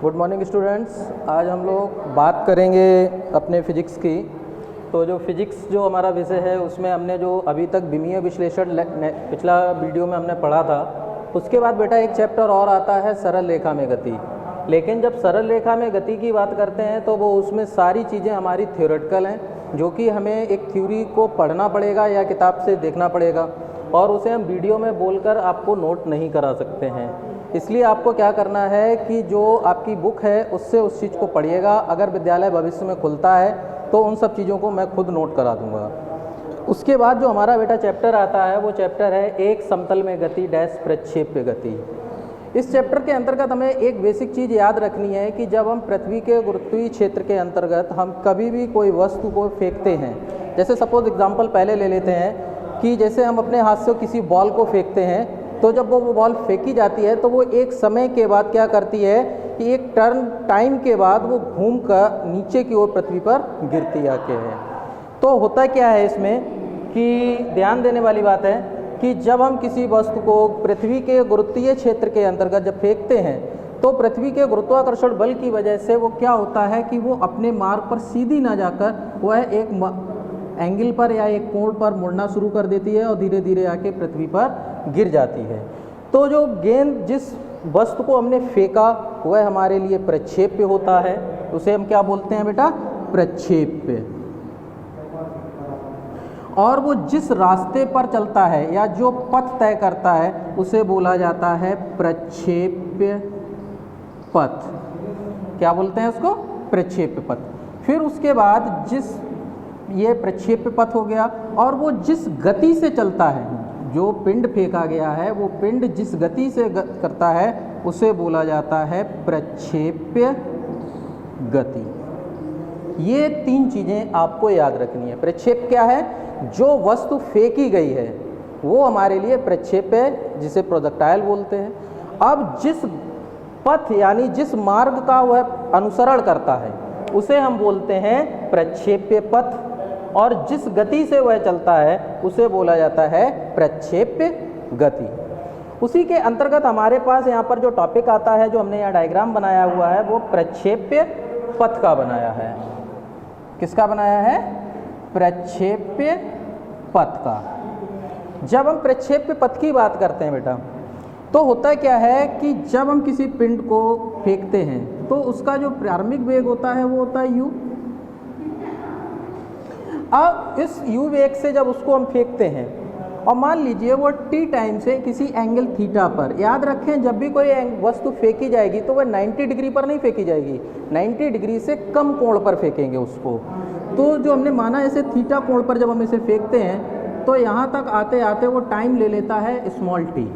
Good morning students. आज हम लोग बात करेंगे अपने फिजिक्स की। तो जो फिजिक्स जो हमारा विषय है उसमें हमने जो अभी तक विमीय विश्लेषण पिछला वीडियो में हमने पढ़ा था, उसके बाद बेटा एक चैप्टर और आता है सरल रेखा में गति। लेकिन जब सरल रेखा में गति की बात करते हैं तो वो उसमें सारी चीज़ें हमारी थ्योरेटिकल हैं, जो कि हमें एक थ्योरी को पढ़ना पड़ेगा या किताब से देखना पड़ेगा, और उसे हम वीडियो में बोलकर आपको नोट नहीं करा सकते हैं। इसलिए आपको क्या करना है कि जो आपकी बुक है उससे उस चीज़ को पढ़िएगा। अगर विद्यालय भविष्य में खुलता है तो उन सब चीज़ों को मैं खुद नोट करा दूंगा। उसके बाद जो हमारा बेटा चैप्टर आता है वो चैप्टर है एक समतल में गति डैश प्रक्षेप्य गति। इस चैप्टर के अंतर्गत हमें एक बेसिक चीज़ याद रखनी है कि जब हम पृथ्वी के गुरुत्वीय क्षेत्र के अंतर्गत हम कभी भी कोई वस्तु को फेंकते हैं, जैसे सपोज एग्जाम्पल पहले ले लेते हैं कि जैसे हम अपने हाथ से किसी बॉल को फेंकते हैं, तो जब वो बॉल फेंकी जाती है तो वो एक समय के बाद क्या करती है कि एक टर्न टाइम के बाद वो घूम कर नीचे की ओर पृथ्वी पर गिरती आके है। तो होता क्या है इसमें कि ध्यान देने वाली बात है कि जब हम किसी वस्तु को पृथ्वी के गुरुत्वीय क्षेत्र के अंतर्गत जब फेंकते हैं तो पृथ्वी के गुरुत्वाकर्षण बल की वजह से वो क्या होता है कि वो अपने मार्ग पर सीधी ना जाकर वह एक एंगल पर या एक कोण पर मुड़ना शुरू कर देती है और धीरे धीरे आके पृथ्वी पर गिर जाती है। तो जो गेंद जिस वस्तु को हमने फेंका वह हमारे लिए प्रक्षेप्य होता है, उसे हम क्या बोलते हैं बेटा? प्रक्षेप्य। और वो जिस रास्ते पर चलता है या जो पथ तय करता है उसे बोला जाता है प्रक्षेप्य पथ। क्या बोलते हैं उसको? प्रक्षेप्य पथ। फिर उसके बाद ये प्रक्षेप्य पथ हो गया, और वो जिस गति से चलता है, जो पिंड फेंका गया है वो पिंड जिस गति से करता है उसे बोला जाता है प्रक्षेप्य गति। ये तीन चीज़ें आपको याद रखनी है। प्रक्षेप क्या है? जो वस्तु फेंकी गई है वो हमारे लिए प्रक्षेप है, जिसे प्रोजेक्टाइल बोलते हैं। अब जिस पथ यानी जिस मार्ग का वह अनुसरण करता है उसे हम बोलते हैं प्रक्षेप्य पथ, और जिस गति से वह चलता है उसे बोला जाता है प्रक्षेप्य गति। उसी के अंतर्गत हमारे पास यहाँ पर जो टॉपिक आता है, जो हमने यहाँ डायग्राम बनाया हुआ है, वो प्रक्षेप्य पथ का बनाया है। किसका बनाया है? प्रक्षेप्य पथ का। जब हम प्रक्षेप्य पथ की बात करते हैं बेटा, तो होता क्या है कि जब हम किसी पिंड को फेंकते हैं तो उसका जो प्रारंभिक वेग होता है वो होता है u। अब इस u वेग से जब उसको हम फेंकते हैं और मान लीजिए वो t टाइम से किसी एंगल थीटा पर, याद रखें जब भी कोई वस्तु फेंकी जाएगी तो वह 90 डिग्री पर नहीं फेंकी जाएगी, 90 डिग्री से कम कोण पर फेंकेंगे उसको। तो जो हमने माना ऐसे थीटा कोण पर जब हम इसे फेंकते हैं तो यहाँ तक आते आते वो टाइम ले लेता है स्मॉल t,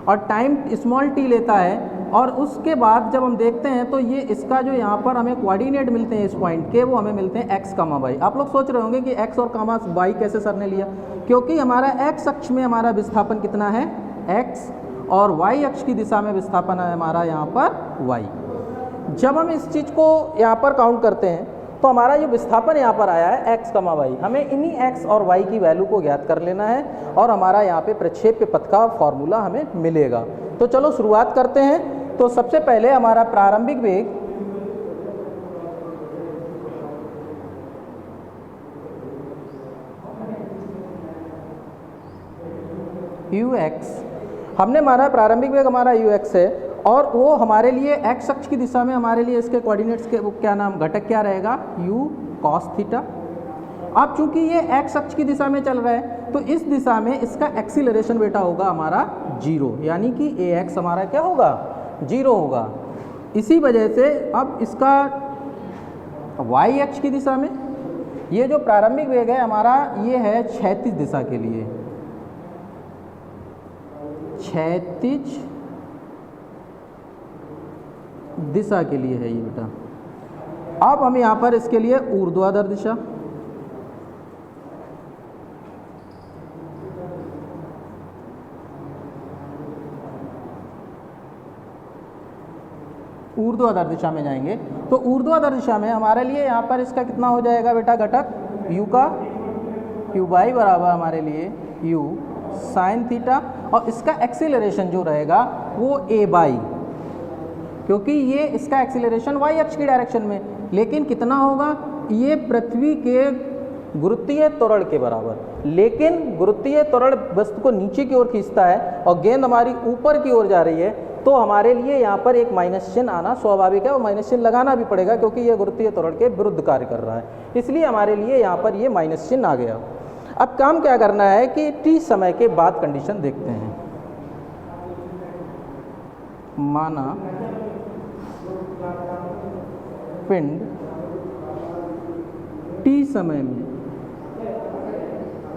और टाइम स्मॉल t लेता है। और उसके बाद जब हम देखते हैं तो ये इसका जो यहाँ पर हमें कोऑर्डिनेट मिलते हैं इस पॉइंट के, वो हमें मिलते हैं x, y। आप लोग सोच रहे होंगे कि x और y कैसे सर ने लिया? क्योंकि हमारा x अक्ष में हमारा विस्थापन कितना है? x, और y अक्ष की दिशा में विस्थापन है हमारा यहाँ पर y। जब हम इस चीज़ को यहाँ पर काउंट करते हैं तो हमारा जो विस्थापन यहाँ पर आया है x, y, हमें इन्हीं x और y की वैल्यू को ज्ञात कर लेना है और हमारा यहाँ पे प्रक्षेप्य पथ का फॉर्मूला हमें मिलेगा। तो चलो शुरुआत करते हैं। तो सबसे पहले हमारा प्रारंभिक वेग ux, हमने माना प्रारंभिक वेग हमारा ux है, और वो हमारे लिए x अक्ष की दिशा में हमारे लिए इसके कोऑर्डिनेट्स के वो क्या नाम घटक क्या रहेगा? u cos theta. अब चूंकि ये x अक्ष की दिशा में चल रहा है तो इस दिशा में इसका एक्सीलरेशन बेटा होगा हमारा 0, यानी कि ax हमारा क्या होगा? 0 होगा। इसी वजह से अब इसका y अक्ष की दिशा में ये जो प्रारंभिक वेग है हमारा ये है क्षैतिज दिशा के लिए, क्षैतिज दिशा के लिए है ये बेटा। अब हम यहाँ पर इसके लिए ऊर्ध्वाधर दिशा, ऊर्ध्वाधर दिशा में जाएंगे। तो ऊर्ध्वाधर दिशा में हमारे लिए यहाँ पर इसका कितना हो जाएगा बेटा घटक? u का क्यू बाई बराबर हमारे लिए u साइन थीटा, और इसका एक्सीलरेशन जो रहेगा वो a बाई क्योंकि ये इसका एक्सीलरेशन वाई अक्ष की डायरेक्शन में, लेकिन कितना होगा, ये पृथ्वी के गुरुत्वीय त्वरण के बराबर। लेकिन गुरुत्वीय त्वरण वस्तु को नीचे की ओर खींचता है और गेंद हमारी ऊपर की ओर जा रही है, तो हमारे लिए यहाँ पर एक माइनस चिन्ह आना स्वाभाविक है और माइनस चिन्ह लगाना भी पड़ेगा क्योंकि यह गुरुत्वीय त्वरण के विरुद्ध कार्य कर रहा है, इसलिए हमारे लिए यहाँ पर ये माइनस चिन्ह आ गया। अब काम क्या करना है कि t समय के बाद कंडीशन देखते हैं। माना पिंड t समय में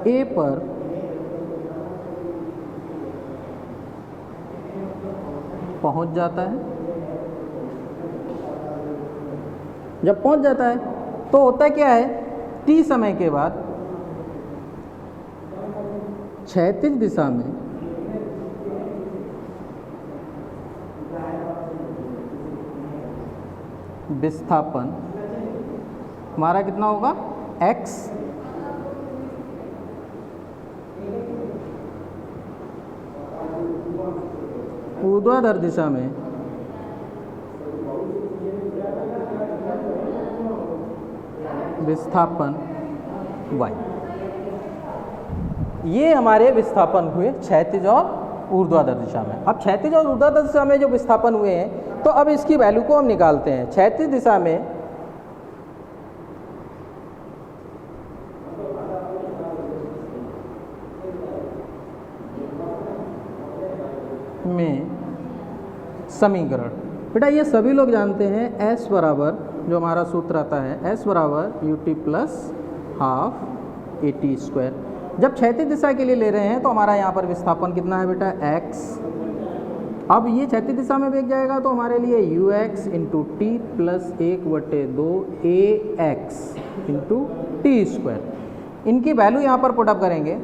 A पर पहुंच जाता है। जब पहुंच जाता है तो होता क्या है, t समय के बाद क्षैतिज दिशा में विस्थापन हमारा कितना होगा, x, ऊर्ध्वाधर दिशा में विस्थापन y। ये हमारे विस्थापन हुए क्षैतिज और ऊर्ध्वाधर दिशा में। अब क्षैतिज और ऊर्ध्वाधर दिशा में जो विस्थापन हुए हैं, तो अब इसकी वैल्यू को हम निकालते हैं। क्षैतिज दिशा में समीकरण, बेटा ये सभी लोग जानते हैं, S बराबर जो हमारा सूत्र आता है, S बराबर ut प्लस हाफ AT²। जब क्षैतिज दिशा के लिए ले रहे हैं तो हमारा यहाँ पर विस्थापन कितना है बेटा, x। अब ये क्षैतिज दिशा में बेग जाएगा तो हमारे लिए ux into T plus 1/2 ax into T²। इनकी वैल्यू यहाँ पर पुटअप करेंगे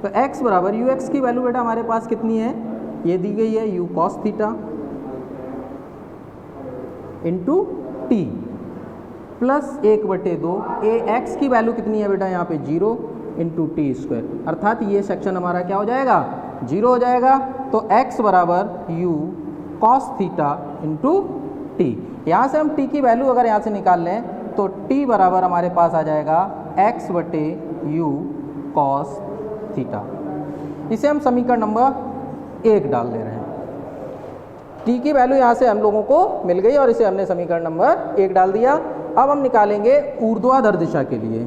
तो x बराबर ux की वैल्यू बेटा हमारे पास कितनी है, ये दी गई है u cos theta into T plus 1/2 ax की वैल्यू कितनी है बेटा यहाँ पे 0 इंटू T²। अर्थात ये सेक्शन हमारा क्या हो जाएगा, 0 हो जाएगा। तो x बराबर u cos theta into T. यहाँ से हम t की वैल्यू अगर यहाँ से निकाल लें तो t बराबर हमारे पास आ जाएगा x/u cos थीटा। इसे हम समीकरण नंबर 1 डाल दे रहे हैं। t की वैल्यू यहाँ से हम लोगों को मिल गई और इसे हमने समीकरण नंबर 1 डाल दिया। अब हम निकालेंगे ऊर्ध्वाधर दिशा के लिए।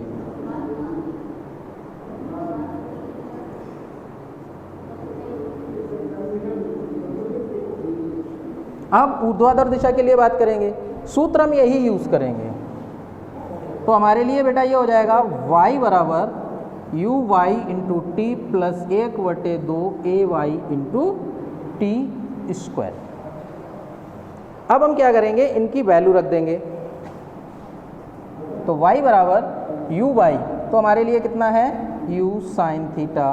अब ऊर्ध्वाधर दिशा के लिए बात करेंगे, सूत्र हम यही यूज करेंगे। तो हमारे लिए बेटा ये हो जाएगा y बराबर uy into T plus 1/2 ay into T²। अब हम क्या करेंगे, इनकी वैल्यू रख देंगे। तो y बराबर uy तो हमारे लिए कितना है, u sine theta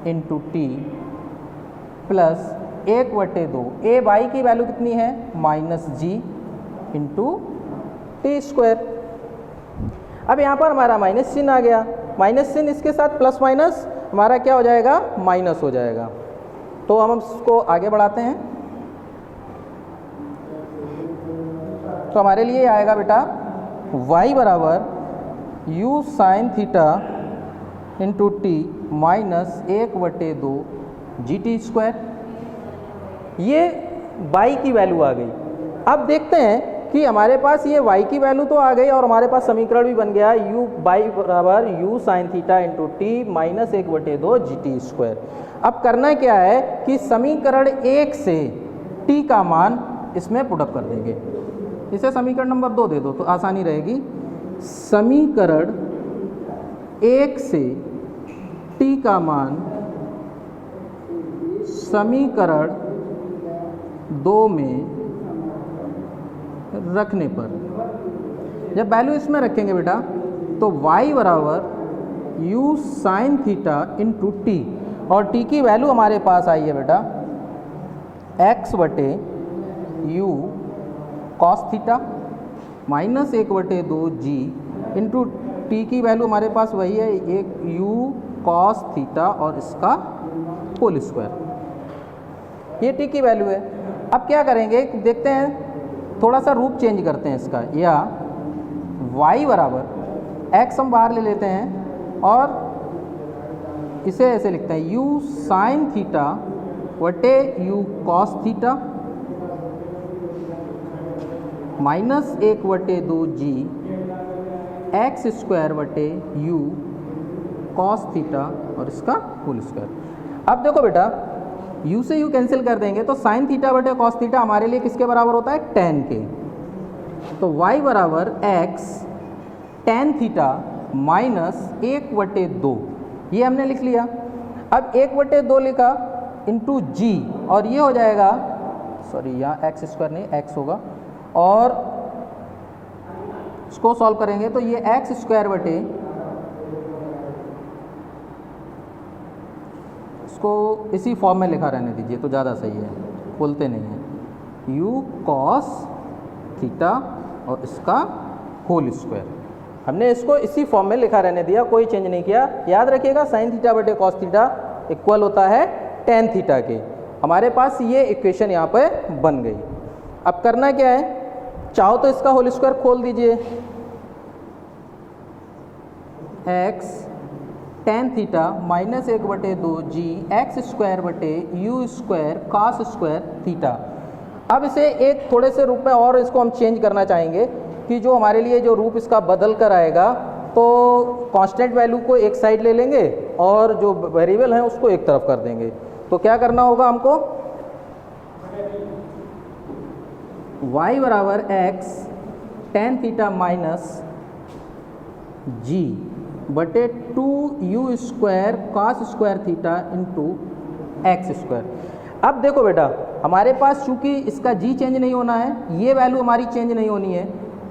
into T plus 1/2 ay की वैल्यू कितनी है, -g इंटू T²। अब यहाँ पर हमारा माइनस चिन्ह आ गया, माइनस चिन्ह इसके साथ प्लस माइनस हमारा क्या हो जाएगा, माइनस हो जाएगा। तो हम इसको आगे बढ़ाते हैं। तो हमारे लिए आएगा बेटा y बराबर u sine theta into T minus 1/2 GT²। ये y की वैल्यू आ गई। अब देखते हैं कि हमारे पास ये y की वैल्यू तो आ गई और हमारे पास समीकरण भी बन गया u y बराबर u sine theta into T minus 1/2 GT²। अब करना क्या है कि समीकरण 1 से t का मान इसमें पुटअप कर देंगे। इसे समीकरण नंबर 2 दे दो तो आसानी रहेगी। समीकरण 1 से t का मान समीकरण 2 में रखने पर, जब वैल्यू इसमें रखेंगे बेटा तो y बराबर u sine theta into T, और t की वैल्यू हमारे पास आई है बेटा x/u cos theta minus 1/2 g into T की वैल्यू हमारे पास वही है, एक u cos थीटा और इसका होल स्क्वायर। ये t की वैल्यू है। अब क्या करेंगे देखते हैं, थोड़ा सा रूप चेंज करते हैं इसका, या y बराबर x हम बाहर ले लेते हैं और इसे ऐसे लिखते हैं u साइन थीटा बटे u cos theta minus 1/2g X square बटे u कॉस थीटा और इसका होल स्क्वायर। अब देखो बेटा, u से u कैंसिल कर देंगे तो साइन थीटा बटे कॉस थीटा हमारे लिए किसके बराबर होता है, tan के। तो y बराबर x tan थीटा माइनस 1/2, ये हमने लिख लिया। अब 1/2 लिखा इंटू जी, और ये हो जाएगा, सॉरी यहाँ एक्स स्क्वायर नहीं एक्स होगा, और इसको सॉल्व करेंगे तो ये एक्स स्क्वायर बटे, इसको इसी फॉर्म में लिखा रहने दीजिए तो ज़्यादा सही है, बोलते नहीं है, यू कॉस थीटा और इसका होल स्क्वायर। हमने इसको इसी फॉर्म में लिखा रहने दिया, कोई चेंज नहीं किया। याद रखिएगा साइन थीटा बटे कॉस थीटा इक्वल होता है tan थीटा के। हमारे पास ये इक्वेशन यहाँ पे बन गई। अब करना क्या है, चाहो तो इसका होल स्क्वायर खोल दीजिए, x tan theta minus 1/2g X square बटे U square cos square theta. अब इसे एक थोड़े से रूप में और इसको हम चेंज करना चाहेंगे कि जो हमारे लिए जो रूप इसका बदल कर आएगा, तो कांस्टेंट वैल्यू को एक साइड ले लेंगे और जो वेरिएबल है उसको एक तरफ कर देंगे। तो क्या करना होगा हमको, y बराबर x tan theta minus g बटे 2u square cos square theta into x square. अब देखो बेटा, हमारे पास चूंकि इसका g चेंज नहीं होना है, ये वैल्यू हमारी चेंज नहीं होनी है,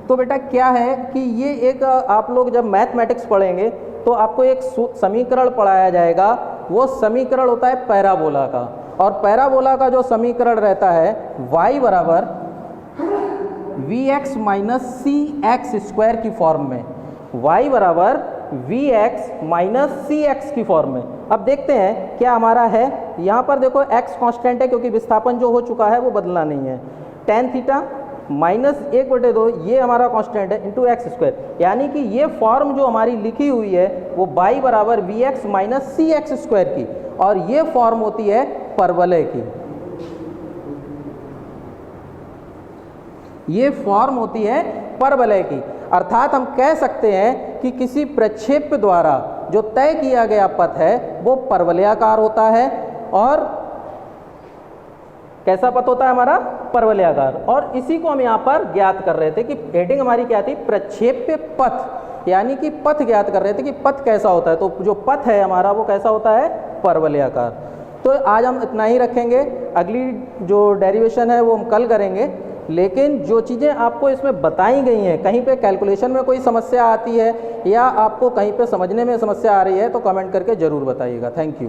तो बेटा क्या है कि ये एक, आप लोग जब मैथमेटिक्स पढ़ेंगे तो आपको एक समीकरण पढ़ाया जाएगा, वो समीकरण होता है पैराबोला का, और पैराबोला का जो समीकरण रहता है y बराबर vx माइनस सी एक्स स्क्वायर की फॉर्म में, y बराबर vx माइनस सी एक्स की फॉर्म में। अब देखते हैं क्या हमारा है, यहाँ पर देखो x कांस्टेंट है क्योंकि विस्थापन जो हो चुका है वो बदलना नहीं है, tan थीटा माइनस 1/2 ये हमारा कांस्टेंट है इंटू एक्स स्क्वायर, यानी कि ये फॉर्म जो हमारी लिखी हुई है वो y बराबर vx माइनस सी एक्स स्क्वायर की, और ये फॉर्म होती है परवलय की, ये फॉर्म होती है परवलय की। अर्थात हम कह सकते हैं कि किसी प्रक्षेप्य द्वारा जो तय किया गया पथ है वो परवलयाकार होता है, और कैसा पथ होता है हमारा, परवलयाकार। और इसी को हम यहाँ पर ज्ञात कर रहे थे कि हेडिंग हमारी क्या थी, प्रक्षेप्य पथ, यानी कि पथ ज्ञात कर रहे थे कि पथ कैसा होता है। तो जो पथ है हमारा वो कैसा होता है, परवलयाकार। तो आज हम इतना ही रखेंगे, अगली जो डेरिवेशन है वो हम कल करेंगे। लेकिन जो चीज़ें आपको इसमें बताई गई हैं, कहीं पे कैलकुलेशन में कोई समस्या आती है या आपको कहीं पे समझने में समस्या आ रही है तो कमेंट करके ज़रूर बताइएगा। Thank you.